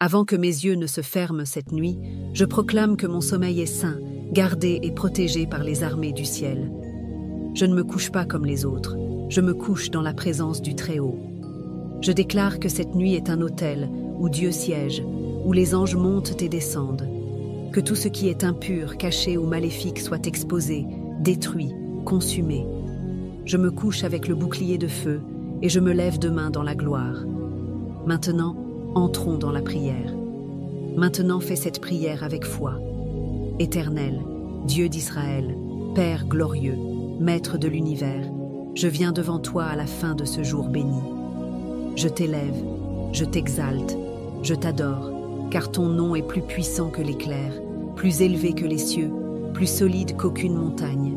Avant que mes yeux ne se ferment cette nuit, je proclame que mon sommeil est sain, gardé et protégé par les armées du ciel. Je ne me couche pas comme les autres, je me couche dans la présence du Très-Haut. Je déclare que cette nuit est un autel où Dieu siège, où les anges montent et descendent. Que tout ce qui est impur, caché ou maléfique soit exposé, détruit, consumé. Je me couche avec le bouclier de feu et je me lève demain dans la gloire. Maintenant, entrons dans la prière. Maintenant, fais cette prière avec foi. Éternel, Dieu d'Israël, Père glorieux, Maître de l'univers, je viens devant toi à la fin de ce jour béni. Je t'élève, je t'exalte, je t'adore, car ton nom est plus puissant que l'éclair, plus élevé que les cieux, plus solide qu'aucune montagne.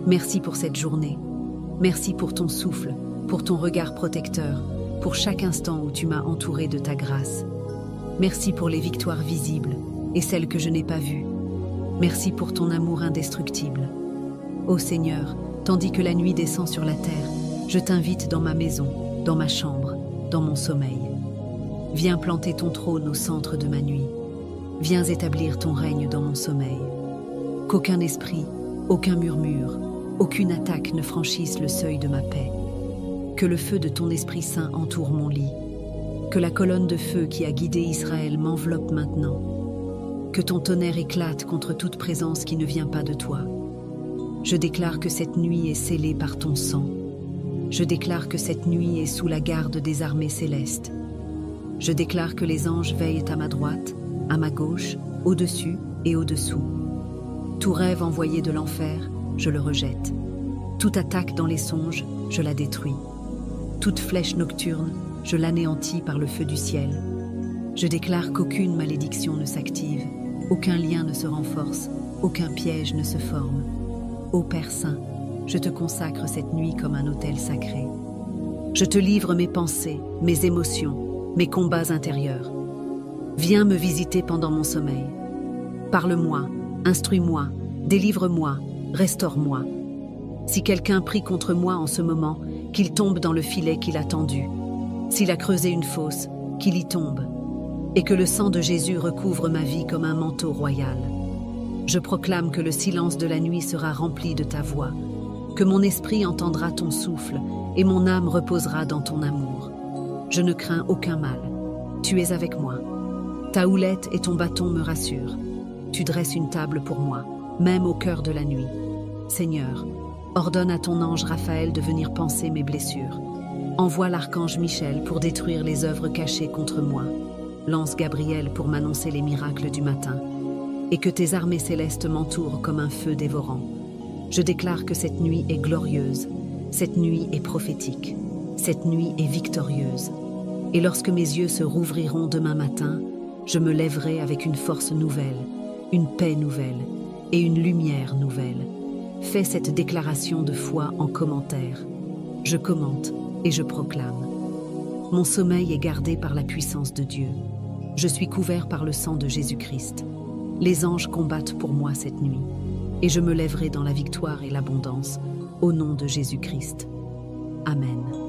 Merci pour cette journée. Merci pour ton souffle, pour ton regard protecteur, pour chaque instant où tu m'as entouré de ta grâce. Merci pour les victoires visibles et celles que je n'ai pas vues. Merci pour ton amour indestructible. Ô Seigneur, tandis que la nuit descend sur la terre, je t'invite dans ma maison, dans ma chambre, dans mon sommeil. Viens planter ton trône au centre de ma nuit. Viens établir ton règne dans mon sommeil. Qu'aucun esprit, aucun murmure, aucune attaque ne franchisse le seuil de ma paix. Que le feu de ton Esprit Saint entoure mon lit. Que la colonne de feu qui a guidé Israël m'enveloppe maintenant. Que ton tonnerre éclate contre toute présence qui ne vient pas de toi. Je déclare que cette nuit est scellée par ton sang. Je déclare que cette nuit est sous la garde des armées célestes. Je déclare que les anges veillent à ma droite, à ma gauche, au-dessus et au-dessous. Tout rêve envoyé de l'enfer, je le rejette. Toute attaque dans les songes, je la détruis. Toute flèche nocturne, je l'anéantis par le feu du ciel. Je déclare qu'aucune malédiction ne s'active, aucun lien ne se renforce, aucun piège ne se forme. Ô Père Saint, je te consacre cette nuit comme un autel sacré. Je te livre mes pensées, mes émotions, mes combats intérieurs. Viens me visiter pendant mon sommeil. Parle-moi, instruis-moi, délivre-moi, restaure-moi. Si quelqu'un prie contre moi en ce moment, qu'il tombe dans le filet qu'il a tendu. S'il a creusé une fosse, qu'il y tombe. Et que le sang de Jésus recouvre ma vie comme un manteau royal. Je proclame que le silence de la nuit sera rempli de ta voix, que mon esprit entendra ton souffle et mon âme reposera dans ton amour. Je ne crains aucun mal. Tu es avec moi. Ta houlette et ton bâton me rassurent. Tu dresses une table pour moi, même au cœur de la nuit. Seigneur, ordonne à ton ange Raphaël de venir panser mes blessures. Envoie l'archange Michel pour détruire les œuvres cachées contre moi. Lance Gabriel pour m'annoncer les miracles du matin. Et que tes armées célestes m'entourent comme un feu dévorant. Je déclare que cette nuit est glorieuse, cette nuit est prophétique, cette nuit est victorieuse. Et lorsque mes yeux se rouvriront demain matin, je me lèverai avec une force nouvelle, une paix nouvelle et une lumière nouvelle. Fais cette déclaration de foi en commentaire. Je commente et je proclame. Mon sommeil est gardé par la puissance de Dieu. Je suis couvert par le sang de Jésus-Christ. Les anges combattent pour moi cette nuit, et je me lèverai dans la victoire et l'abondance, au nom de Jésus-Christ. Amen.